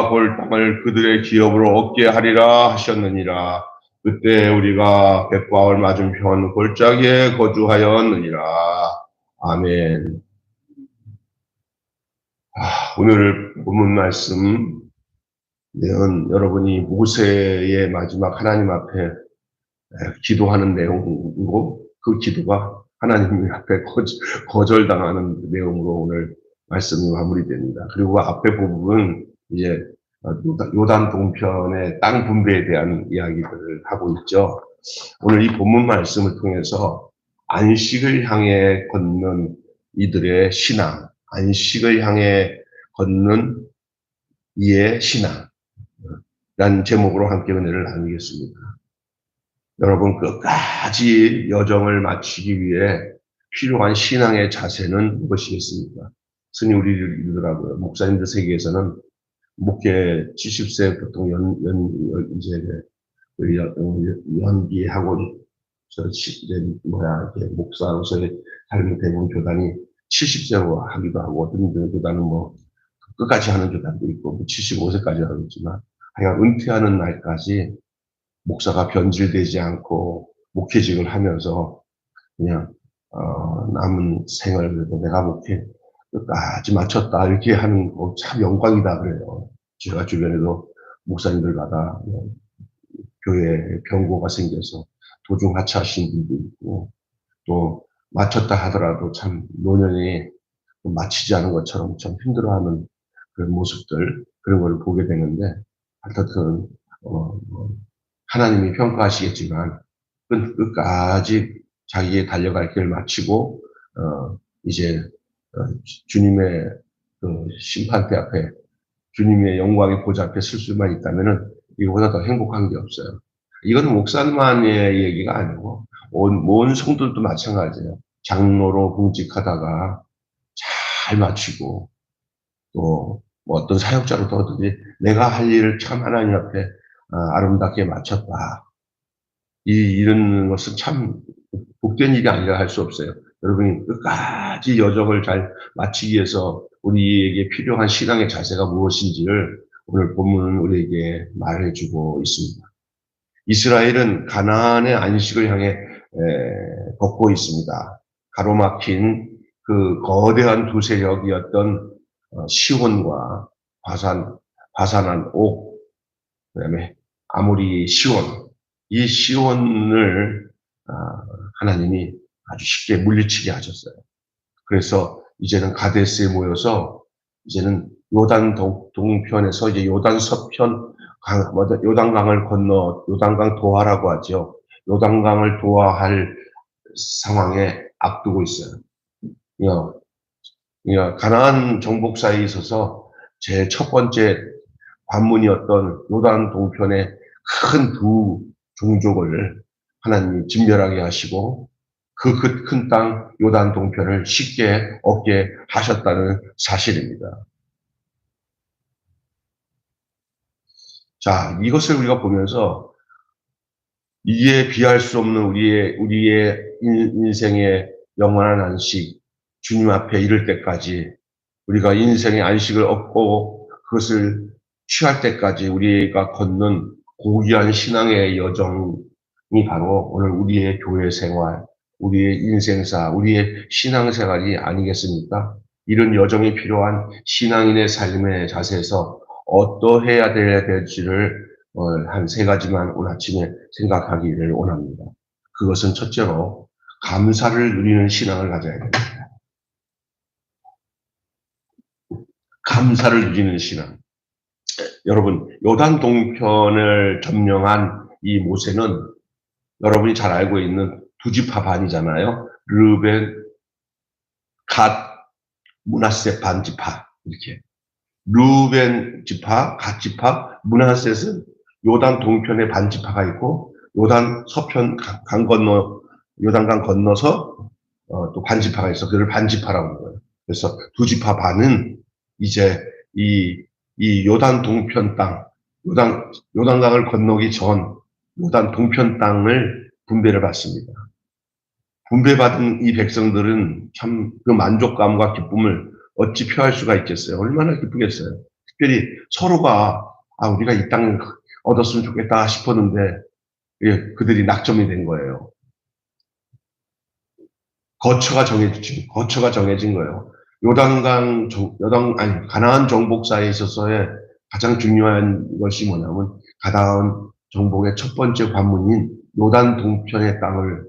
볼 땅을 그들의 기업으로 얻게 하리라 하셨느니라. 그때 우리가 벳바울 맞은편 골짜기에 거주하였느니라. 아멘. 오늘 본문 말씀 내용은 여러분이 모세의 마지막 하나님 앞에 기도하는 내용이고, 그 기도가 하나님 앞에 거절당하는 내용으로 오늘 말씀이 마무리됩니다. 그리고 앞에 부분은 이제 요단 동편의 땅 분배에 대한 이야기들을 하고 있죠. 오늘 이 본문 말씀을 통해서 안식을 향해 걷는 이들의 신앙, 안식을 향해 걷는 이의 신앙, 라는 제목으로 함께 은혜를 나누겠습니다. 여러분, 끝까지 여정을 마치기 위해 필요한 신앙의 자세는 무엇이겠습니까? 흔히 우리를 이러더라고요. 목사님들 세계에서는 목회 70세 보통 이제 연기하고 이제 목사로서의 삶이 되는 교단이 70세로 하기도 하고, 어떤 교단은 끝까지 하는 교단도 있고, 75세까지 하겠지만, 하여간 은퇴하는 날까지 목사가 변질되지 않고 목회직을 하면서 그냥 남은 생을 내가 목회 끝까지 마쳤다 이렇게 하는 거 참 영광이다 그래요. 제가 주변에도 목사님들마다 교회에 병고가 생겨서 도중 하차하신 분도 있고, 또 마쳤다 하더라도 참 노년이 마치지 않은 것처럼 참 힘들어하는 그런 모습들, 그런 걸 보게 되는데, 하여튼 하나님이 평가하시겠지만 끝까지 자기의 달려갈 길을 마치고 이제 주님의 그 심판대 앞에, 주님의 영광의 보좌 앞에 설 수만 있다면은 이거보다 더 행복한 게 없어요. 이거는 목사만의 얘기가 아니고 온 성도들도 마찬가지예요. 장로로 공직하다가 잘 마치고, 또 어떤 사역자로 더더니 내가 할 일을 참 하나님 앞에 아름답게 마쳤다. 이런 것은 참 복된 일이 아니라 할 수 없어요. 여러분이 끝까지 여정을 잘 마치기 위해서 우리에게 필요한 신앙의 자세가 무엇인지를 오늘 본문은 우리에게 말해주고 있습니다. 이스라엘은 가나안의 안식을 향해 걷고 있습니다. 가로막힌 그 거대한 두 세력이었던 시온과 바산한 옥, 그다음에 아모리 시온, 이 시온을 하나님이 아주 쉽게 물리치게 하셨어요. 그래서 이제는 가데스에 모여서 이제는 요단 동편에서 이제 요단 서편 요단강을 건너, 요단강 도하라고 하죠. 요단강을 도하할 상황에 앞두고 있어요. 가나안 정복사에 있어서 제 첫 번째 관문이었던 요단 동편의 큰 두 종족을 하나님이 진멸하게 하시고, 그 큰 땅 요단 동편을 쉽게 얻게 하셨다는 사실입니다. 자, 이것을 우리가 보면서 이에 비할 수 없는 우리의 인생의 영원한 안식, 주님 앞에 이를 때까지, 우리가 인생의 안식을 얻고 그것을 취할 때까지 우리가 걷는 고귀한 신앙의 여정이 바로 오늘 우리의 교회 생활, 우리의 인생사, 우리의 신앙생활이 아니겠습니까? 이런 여정이 필요한 신앙인의 삶의 자세에서 어떠해야 될지를 한 세 가지만 오늘 아침에 생각하기를 원합니다. 그것은 첫째로 감사를 누리는 신앙을 가져야 됩니다. 감사를 누리는 신앙. 여러분, 요단 동편을 점령한 이 모세는 여러분이 잘 알고 있는 두 지파 반이잖아요. 르벤, 갓, 므낫세 반지파 이렇게. 르벤 지파, 갓 지파, 므낫셋은 요단 동편에 반지파가 있고, 요단 서편 요단강 건너서 또 반지파가 있어. 그걸 반지파라고 하는 거예요. 그래서 두 지파 반은 이제 이 요단 동편 땅, 요단강을 건너기 전 요단 동편 땅을 분배를 받습니다. 분배받은 이 백성들은 참 그 만족감과 기쁨을 어찌 표할 수가 있겠어요? 얼마나 기쁘겠어요? 특별히 서로가 우리가 이 땅을 얻었으면 좋겠다 싶었는데 예, 그들이 낙점이 된 거예요. 거처가 정해진 거예요. 가나안 정복사에 있어서의 가장 중요한 것이 뭐냐면 가나안 정복의 첫 번째 관문인 요단 동편의 땅을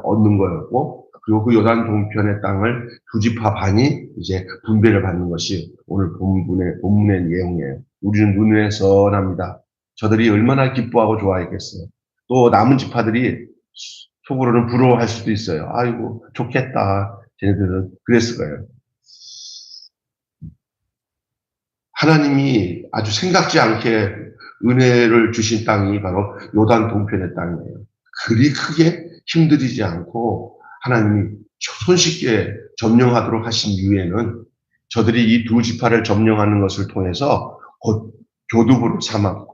얻는 거였고, 그리고 그 요단 동편의 땅을 두 지파 반이 이제 분배를 받는 것이 오늘 본문의 내용이에요. 우리는 눈에 선합니다. 저들이 얼마나 기뻐하고 좋아했겠어요. 또 남은 지파들이 속으로는 부러워할 수도 있어요. 아이고, 좋겠다. 쟤네들은 그랬을 거예요. 하나님이 아주 생각지 않게 은혜를 주신 땅이 바로 요단 동편의 땅이에요. 그리 크게 힘들이지 않고 하나님이 손쉽게 점령하도록 하신 이유에는 저들이 이 두 지파를 점령하는 것을 통해서 곧 교두부를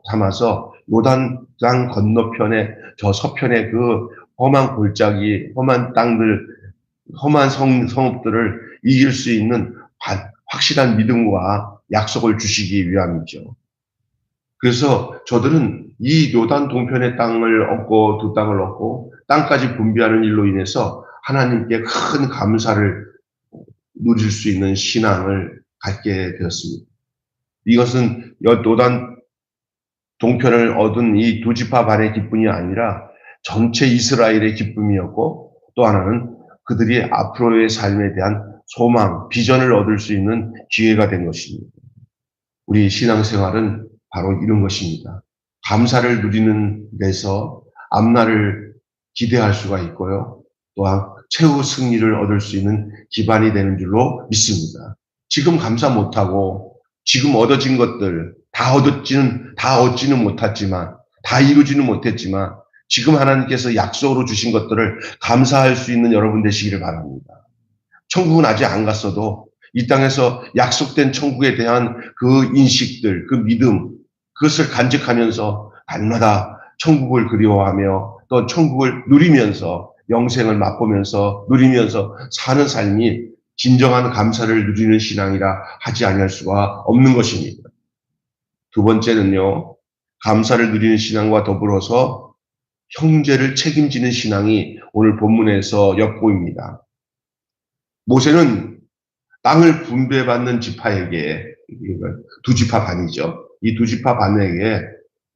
삼아서 요단 땅 건너편에 저 서편의 그 험한 골짜기, 험한 땅들, 험한 성읍들을 이길 수 있는 확실한 믿음과 약속을 주시기 위함이죠. 그래서 저들은 이 요단 동편의 땅을 얻고 두 땅을 얻고 땅까지 분배하는 일로 인해서 하나님께 큰 감사를 누릴 수 있는 신앙을 갖게 되었습니다. 이것은 요단 동편을 얻은 이 두 지파 반의 기쁨이 아니라 전체 이스라엘의 기쁨이었고, 또 하나는 그들이 앞으로의 삶에 대한 소망, 비전을 얻을 수 있는 기회가 된 것입니다. 우리 신앙생활은 바로 이런 것입니다. 감사를 누리는 데서 앞날을 기대할 수가 있고요. 또한 최후 승리를 얻을 수 있는 기반이 되는 줄로 믿습니다. 지금 감사 못하고 지금 얻어진 것들 다 얻지는 못했지만, 다 이루지는 못했지만 지금 하나님께서 약속으로 주신 것들을 감사할 수 있는 여러분 되시기를 바랍니다. 천국은 아직 안 갔어도 이 땅에서 약속된 천국에 대한 그 인식들, 그 믿음, 그것을 간직하면서 날마다 천국을 그리워하며 또 천국을 누리면서 영생을 맛보면서 누리면서 사는 삶이 진정한 감사를 누리는 신앙이라 하지 아니할 수가 없는 것입니다. 두 번째는요, 감사를 누리는 신앙과 더불어서 형제를 책임지는 신앙이 오늘 본문에서 엿보입니다. 모세는 땅을 분배받는 지파에게, 두 지파 반이죠. 이 두 지파 반에게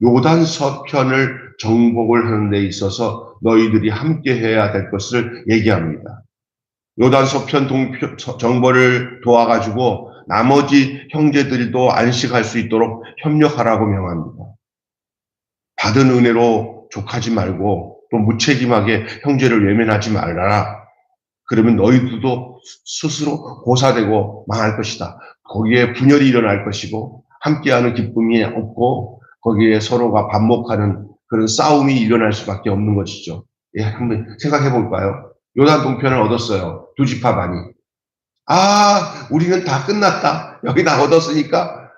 요단 서편을 정복을 하는 데 있어서 너희들이 함께 해야 될 것을 얘기합니다. 요단 서편 정벌을 도와가지고 나머지 형제들도 안식할 수 있도록 협력하라고 명합니다. 받은 은혜로 족하지 말고 또 무책임하게 형제를 외면하지 말아라. 그러면 너희들도 스스로 고사되고 망할 것이다. 거기에 분열이 일어날 것이고 함께하는 기쁨이 없고 거기에 서로가 반목하는 그런 싸움이 일어날 수밖에 없는 것이죠. 예, 한번 생각해 볼까요? 요단 동편을 얻었어요. 두 지파 반이. 우리는 다 끝났다. 여기 다 얻었으니까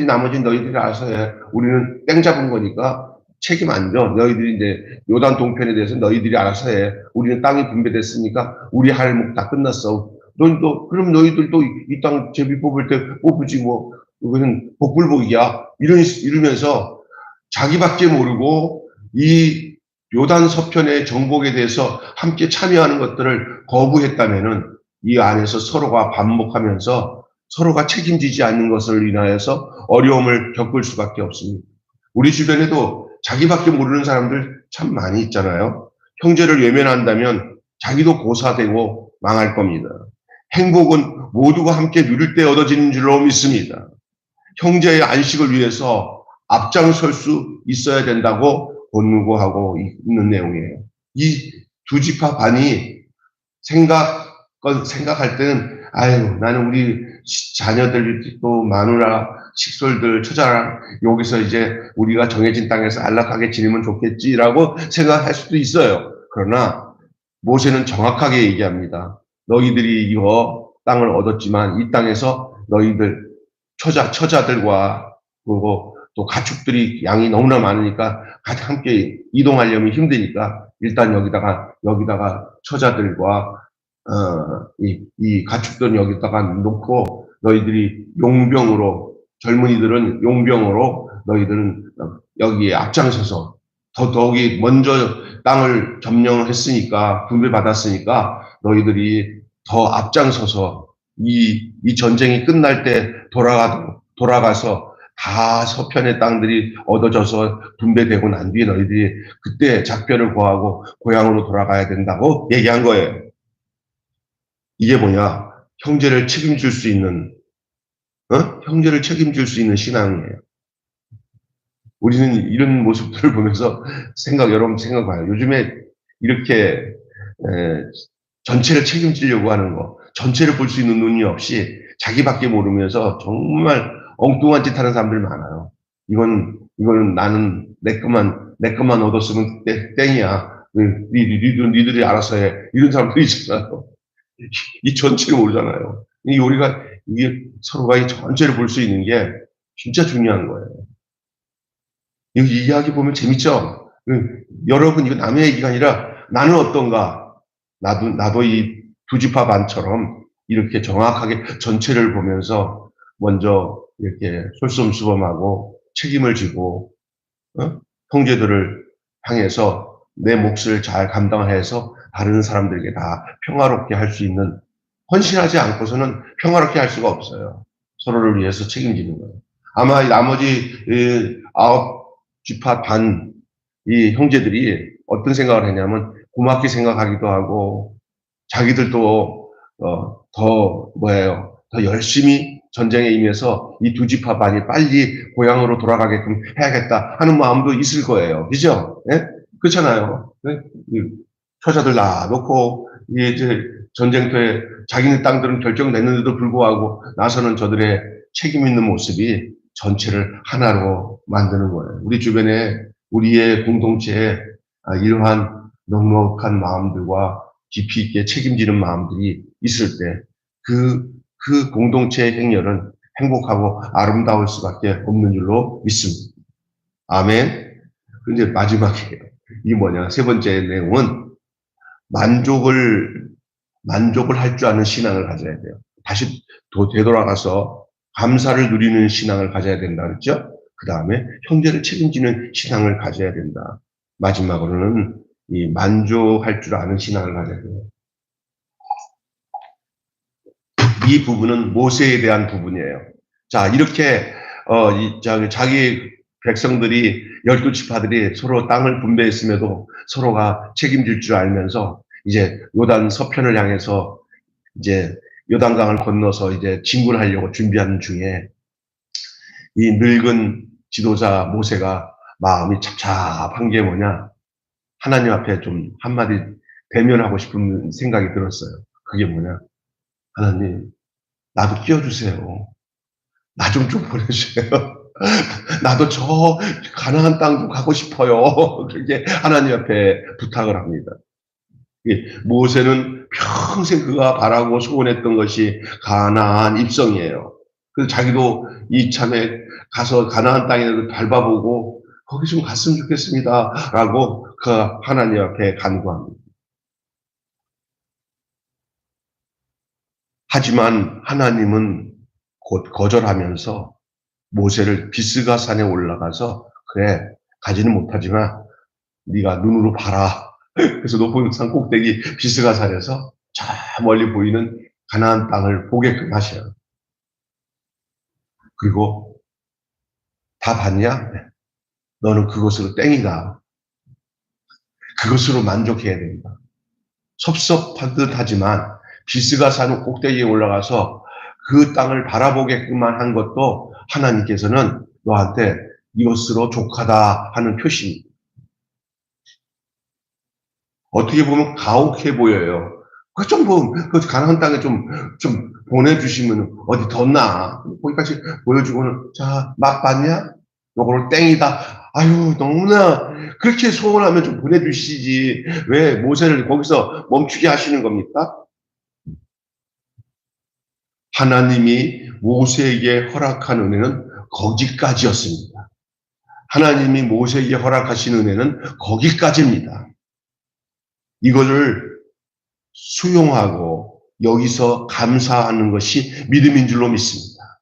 나머지는 너희들이 알아서 해. 우리는 땡 잡은 거니까 책임 안 져. 너희들이 이제 요단 동편에 대해서 너희들이 알아서 해. 우리는 땅이 분배됐으니까 우리 할 목 다 끝났어. 그럼 너희들도 이 땅 제비 뽑을 때 뽑으지 뭐. 이거는 복불복이야. 이러면서 자기밖에 모르고 이 요단 서편의 정복에 대해서 함께 참여하는 것들을 거부했다면은 이 안에서 서로가 반목하면서 서로가 책임지지 않는 것을 인하여서 어려움을 겪을 수밖에 없습니다. 우리 주변에도 자기밖에 모르는 사람들 참 많이 있잖아요. 형제를 외면한다면 자기도 고사되고 망할 겁니다. 행복은 모두가 함께 누릴 때 얻어지는 줄로 믿습니다. 형제의 안식을 위해서 앞장설 수 있어야 된다고 권고하고 있는 내용이에요. 이 두 지파 반이 생각할 때는 나는 우리 자녀들 또 마누라 식솔들 처자랑 여기서 이제 우리가 정해진 땅에서 안락하게 지내면 좋겠지라고 생각할 수도 있어요. 그러나 모세는 정확하게 얘기합니다. 너희들이 이거 땅을 얻었지만 이 땅에서 너희들 처자들과 그리고 또 가축들이 양이 너무나 많으니까 같이 함께 이동하려면 힘드니까 일단 여기다가 처자들과 이 가축들은 여기다가 놓고 너희들이 용병으로 젊은이들은 용병으로 너희들은 여기에 앞장서서 더더욱이 먼저 땅을 점령했으니까 분배받았으니까 너희들이 더 앞장서서 이 전쟁이 끝날 때 돌아가서 다 서편의 땅들이 얻어져서 분배되고 난 뒤에 너희들이 그때 작별을 구하고 고향으로 돌아가야 된다고 얘기한 거예요. 이게 뭐냐? 형제를 책임질 수 있는, 형제를 책임질 수 있는 신앙이에요. 우리는 이런 모습들을 보면서 여러분 생각봐요. 요즘에 이렇게 전체를 책임지려고 하는 거, 전체를 볼 수 있는 눈이 없이 자기밖에 모르면서 정말 엉뚱한 짓 하는 사람들 많아요. 이건 나는 내 것만 얻었으면 땡이야. 니들이 알아서 해. 이런 사람들이 있잖아요. 이 전체를 모르잖아요. 우리가 이게 서로가 이 전체를 볼 수 있는 게 진짜 중요한 거예요. 이 이야기 보면 재밌죠? 여러분, 이거 남의 얘기가 아니라 나는 어떤가? 나도 이 두 지파 반처럼 이렇게 정확하게 전체를 보면서 먼저 이렇게 솔선수범하고 책임을 지고, 형제들을 향해서 내 몫을 잘 감당해서 다른 사람들에게 다 평화롭게 할 수 있는, 헌신하지 않고서는 평화롭게 할 수가 없어요. 서로를 위해서 책임지는 거예요. 아마 나머지 9지파 반 이 형제들이 어떤 생각을 했냐면 고맙게 생각하기도 하고 자기들도 더 열심히 전쟁에 임해서 이 두 지파 반이 빨리 고향으로 돌아가게끔 해야겠다 하는 마음도 있을 거예요. 그죠? 예? 그렇잖아요. 네? 처자들 놔놓고 이제 전쟁터에 자기네 땅들은 결정됐는데도 불구하고 나서는 저들의 책임 있는 모습이 전체를 하나로 만드는 거예요. 우리 주변에 우리의 공동체에 이러한 넉넉한 마음들과 깊이 있게 책임지는 마음들이 있을 때 그 공동체의 행렬은 행복하고 아름다울 수밖에 없는 줄로 믿습니다. 아멘. 근데 마지막이에요. 이게 뭐냐? 세 번째 내용은 만족을 할 줄 아는 신앙을 가져야 돼요. 다시 되돌아가서 감사를 누리는 신앙을 가져야 된다 그랬죠? 그 다음에 형제를 책임지는 신앙을 가져야 된다. 마지막으로는 이 만족할 줄 아는 신앙을 가져야 돼요. 이 부분은 모세에 대한 부분이에요. 자, 이렇게 자기 백성들이 12지파들이 서로 땅을 분배했음에도 서로가 책임질 줄 알면서 이제 요단 서편을 향해서 이제 요단강을 건너서 이제 진군하려고 준비하는 중에 이 늙은 지도자 모세가 마음이 착잡한 게 뭐냐? 하나님 앞에 좀 한마디 대면하고 싶은 생각이 들었어요. 그게 뭐냐? 하나님, 나도 끼워주세요. 나 좀 보내주세요. 나도 저 가나안 땅 좀 가고 싶어요. 그렇게 하나님 앞에 부탁을 합니다. 모세는 평생 그가 바라고 소원했던 것이 가나안 입성이에요. 그래서 자기도 이참에 가서 가나안 땅에 밟아보고 거기 좀 갔으면 좋겠습니다라고 그 하나님 앞에 간구합니다. 하지만 하나님은 곧 거절하면서 모세를 비스가 산에 올라가서 그래 가지는 못하지만 네가 눈으로 봐라. 그래서 높은 산 꼭대기 비스가 산에서 저 멀리 보이는 가나안 땅을 보게끔 하셔요. 그리고 다 봤냐? 너는 그것으로 땡이다. 그것으로 만족해야 된다. 섭섭한 듯 하지만 비스가 산 꼭대기에 올라가서 그 땅을 바라보게끔만 한 것도 하나님께서는 너한테 이것으로 족하다 하는 표시입니다. 어떻게 보면 가혹해 보여요. 그 가나안 땅에 좀 보내주시면 어디 덧나. 거기까지 보여주고는, 자, 맛봤냐? 요거를 땡이다. 아유, 너무나, 그렇게 소원하면 좀 보내주시지. 왜 모세를 거기서 멈추게 하시는 겁니까? 하나님이 모세에게 허락한 은혜는 거기까지였습니다. 하나님이 모세에게 허락하신 은혜는 거기까지입니다. 이거를 수용하고 여기서 감사하는 것이 믿음인 줄로 믿습니다.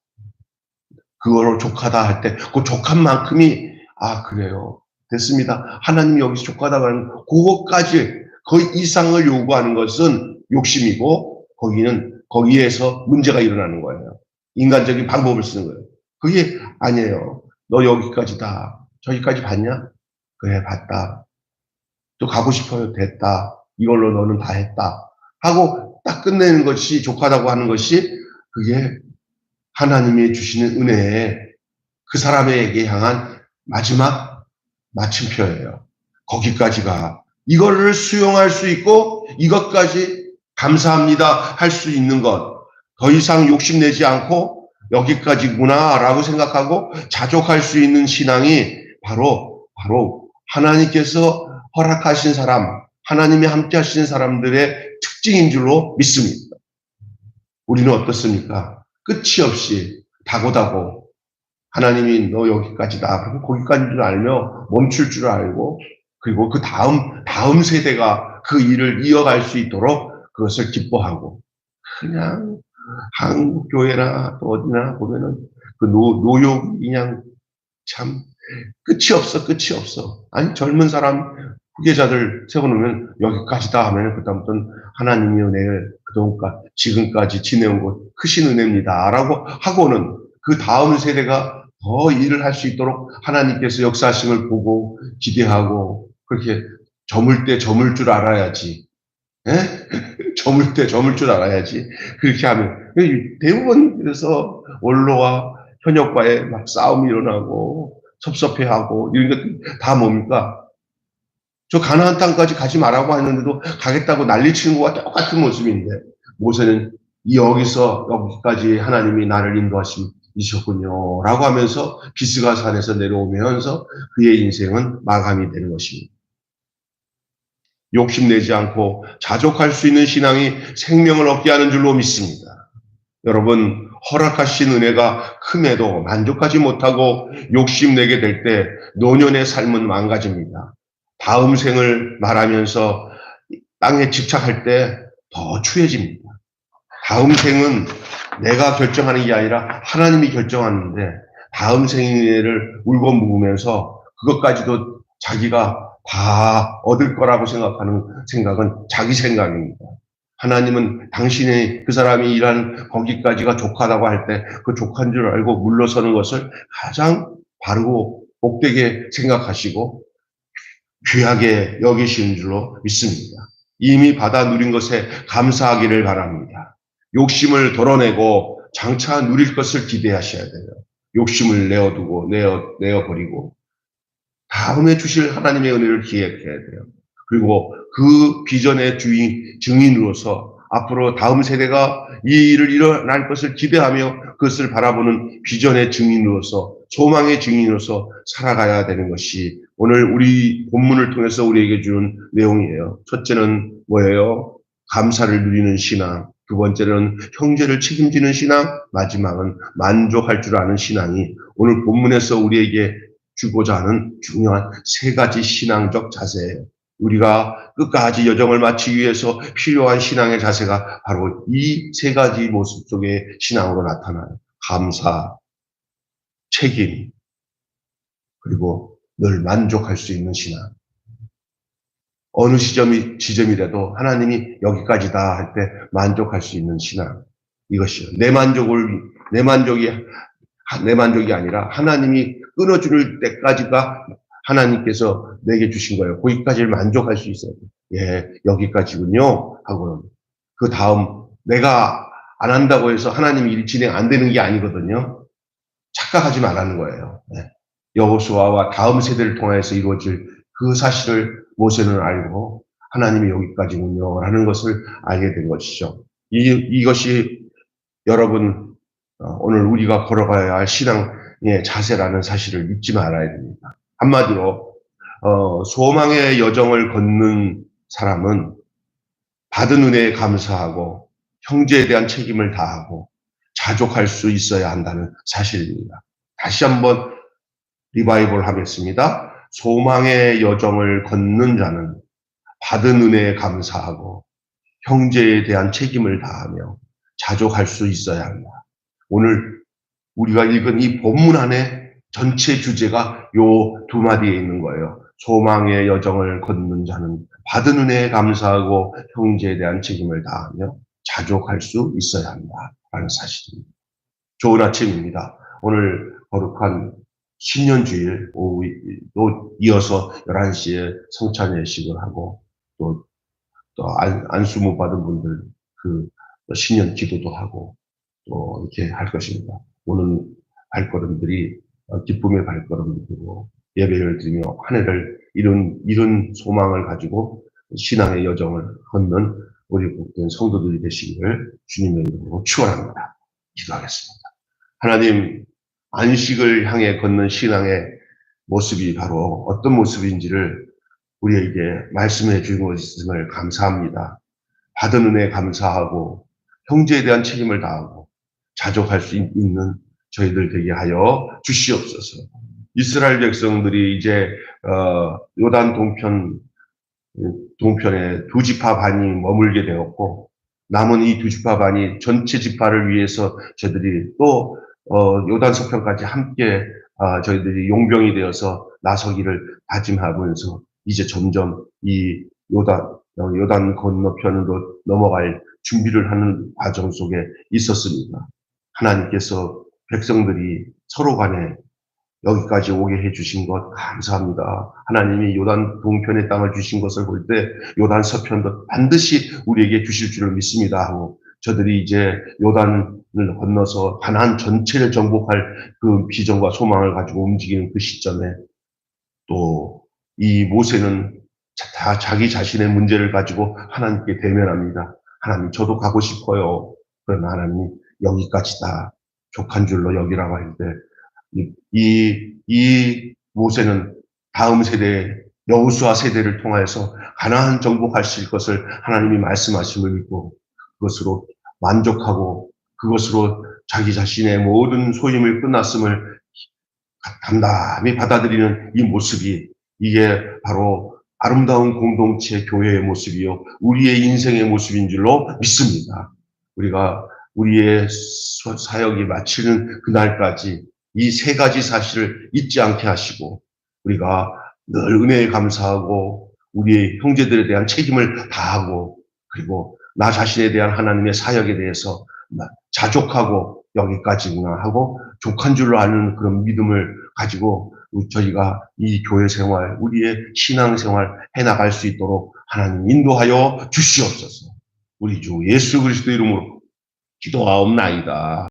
그거로 족하다 할 때 그 족한 만큼이 아 그래요. 됐습니다. 하나님이 여기서 족하다고 하는 그것까지 그 이상을 요구하는 것은 욕심이고 거기에서 문제가 일어나는 거예요. 인간적인 방법을 쓰는 거예요. 그게 아니에요. 너 여기까지다. 저기까지 봤냐? 그래 봤다. 또 가고 싶어요. 됐다. 이걸로 너는 다 했다. 하고 딱 끝내는 것이 족하다고 하는 것이 그게 하나님이 주시는 은혜에 그 사람에게 향한 마지막 마침표예요. 거기까지가 이거를 수용할 수 있고 이것까지 감사합니다 할 수 있는 것. 더 이상 욕심내지 않고 여기까지구나라고 생각하고 자족할 수 있는 신앙이 바로 하나님께서 허락하신 사람, 하나님이 함께 하시는 사람들의 특징인 줄로 믿습니다. 우리는 어떻습니까? 끝이 없이 다고다고 하나님이 너 여기까지다. 그리고 거기까지인 줄 알며 멈출 줄 알고 그리고 그 다음 세대가 그 일을 이어갈 수 있도록 그것을 기뻐하고 그냥 한국 교회나 또 어디나 보면은 그 노욕이 그냥 참 끝이 없어. 아니 젊은 사람 후계자들 세워놓으면 여기까지다 하면은 그다음부터는 하나님이 은혜를 그동안 지금까지 지내온 것 크신 은혜입니다라고 하고는 그 다음 세대가 더 일을 할 수 있도록 하나님께서 역사하심을 보고 기대하고 그렇게 저물 때 저물 줄 알아야지. 에? 저물 때 저물 줄 알아야지. 그렇게 하면 대부분 그래서 원로와 현역과의 막 싸움이 일어나고 섭섭해하고 이런 것들 다 뭡니까? 저 가나안 땅까지 가지 말라고 했는데도 가겠다고 난리치는 것과 똑같은 모습인데 모세는 여기까지 하나님이 나를 인도하시셨군요 라고 하면서 비스가 산에서 내려오면서 그의 인생은 마감이 되는 것입니다. 욕심내지 않고 자족할 수 있는 신앙이 생명을 얻게 하는 줄로 믿습니다. 여러분 허락하신 은혜가 큼에도 만족하지 못하고 욕심내게 될 때 노년의 삶은 망가집니다. 다음 생을 말하면서 땅에 집착할 때 더 추해집니다. 다음 생은 내가 결정하는 게 아니라 하나님이 결정하는데 다음 생애를 울고 묵으면서 그것까지도 자기가 다 얻을 거라고 생각하는 생각은 자기 생각입니다. 하나님은 당신의 그 사람이 일한 거기까지가 족하다고 할 때 그 족한 줄 알고 물러서는 것을 가장 바르고 복되게 생각하시고 귀하게 여기시는 줄로 믿습니다. 이미 받아 누린 것에 감사하기를 바랍니다. 욕심을 덜어내고 장차 누릴 것을 기대하셔야 돼요. 욕심을 내어버리고 다음에 주실 하나님의 은혜를 기획해야 돼요. 그리고 그 비전의 증인으로서 앞으로 다음 세대가 이 일을 일어날 것을 기대하며 그것을 바라보는 비전의 증인으로서 소망의 증인으로서 살아가야 되는 것이 오늘 우리 본문을 통해서 우리에게 주는 내용이에요. 첫째는 뭐예요? 감사를 누리는 신앙. 두 번째는 형제를 책임지는 신앙. 마지막은 만족할 줄 아는 신앙이 오늘 본문에서 우리에게 주고자 하는 중요한 세 가지 신앙적 자세예요. 우리가 끝까지 여정을 마치기 위해서 필요한 신앙의 자세가 바로 이 세 가지 모습 속의 신앙으로 나타나요. 감사, 책임, 그리고 늘 만족할 수 있는 신앙. 어느 지점이라도 하나님이 여기까지다 할 때 만족할 수 있는 신앙. 이것이요. 내 만족이 아니라 하나님이 끊어줄 때까지가 하나님께서 내게 주신 거예요. 거기까지를 만족할 수 있어요. 예, 여기까지군요. 하고는. 그 다음, 내가 안 한다고 해서 하나님이 일이 진행 안 되는 게 아니거든요. 착각하지 말라는 거예요. 네. 여호수아와 다음 세대를 통해서 이루어질 그 사실을 모세는 알고 하나님이 여기까지군요. 라는 것을 알게 된 것이죠. 이것이 여러분, 오늘 우리가 걸어가야 할 신앙의 자세라는 사실을 잊지 말아야 됩니다. 한마디로 소망의 여정을 걷는 사람은 받은 은혜에 감사하고 형제에 대한 책임을 다하고 자족할 수 있어야 한다는 사실입니다. 다시 한번 리바이벌 하겠습니다. 소망의 여정을 걷는 자는 받은 은혜에 감사하고 형제에 대한 책임을 다하며 자족할 수 있어야 한다. 오늘 우리가 읽은 이 본문 안에 전체 주제가 요 두 마디에 있는 거예요. 소망의 여정을 걷는 자는 받은 은혜에 감사하고 형제에 대한 책임을 다하며 자족할 수 있어야 한다라는 사실입니다. 좋은 아침입니다. 오늘 거룩한 신년주일 오후도 이어서 11시에 성찬 예식을 하고 또 안수 못 받은 분들 그 신년 기도도 하고 또 이렇게 할 것입니다. 오는 발걸음들이 기쁨의 발걸음들이고 예배를 드리며 한 해를 이룬 소망을 가지고 신앙의 여정을 걷는 우리 복된 성도들이 되시기를 주님의 이름으로 축원합니다. 기도하겠습니다. 하나님, 안식을 향해 걷는 신앙의 모습이 바로 어떤 모습인지를 우리에게 말씀해 주신 것을 감사합니다. 받은 은혜에 감사하고 형제에 대한 책임을 다하고 자족할 수 있는 저희들 되게 하여 주시옵소서. 이스라엘 백성들이 이제 요단 동편에 두 지파 반이 머물게 되었고 남은 이 두 지파 반이 전체 지파를 위해서 저희들이 또 요단 서편까지 함께 저희들이 용병이 되어서 나서기를 다짐하면서 이제 점점 이 요단 건너편으로 넘어갈 준비를 하는 과정 속에 있었습니다. 하나님께서 백성들이 서로 간에 여기까지 오게 해주신 것 감사합니다. 하나님이 요단 동편의 땅을 주신 것을 볼 때 요단 서편도 반드시 우리에게 주실 줄을 믿습니다 하고 저들이 이제 요단을 건너서 가나안 전체를 정복할 그 비전과 소망을 가지고 움직이는 그 시점에 또 이 모세는 다 자기 자신의 문제를 가지고 하나님께 대면합니다. 하나님 저도 가고 싶어요. 그러나 하나님 여기까지다. 족한 줄로 여기라고 할 때 이 모세는 다음 세대 여호수아 세대를 통하여서 가나안 정복하실 것을 하나님이 말씀하심을 믿고 그것으로 만족하고 그것으로 자기 자신의 모든 소임을 끝났음을 담담히 받아들이는 이 모습이 이게 바로 아름다운 공동체 교회의 모습이요 우리의 인생의 모습인 줄로 믿습니다. 우리가 우리의 사역이 마치는 그날까지 이 세 가지 사실을 잊지 않게 하시고 우리가 늘 은혜에 감사하고 우리의 형제들에 대한 책임을 다하고 그리고 나 자신에 대한 하나님의 사역에 대해서 자족하고 여기까지구나 하고 족한 줄로 아는 그런 믿음을 가지고 저희가 이 교회 생활, 우리의 신앙 생활 해나갈 수 있도록 하나님 인도하여 주시옵소서. 우리 주 예수 그리스도 이름으로 기도하옵나이다.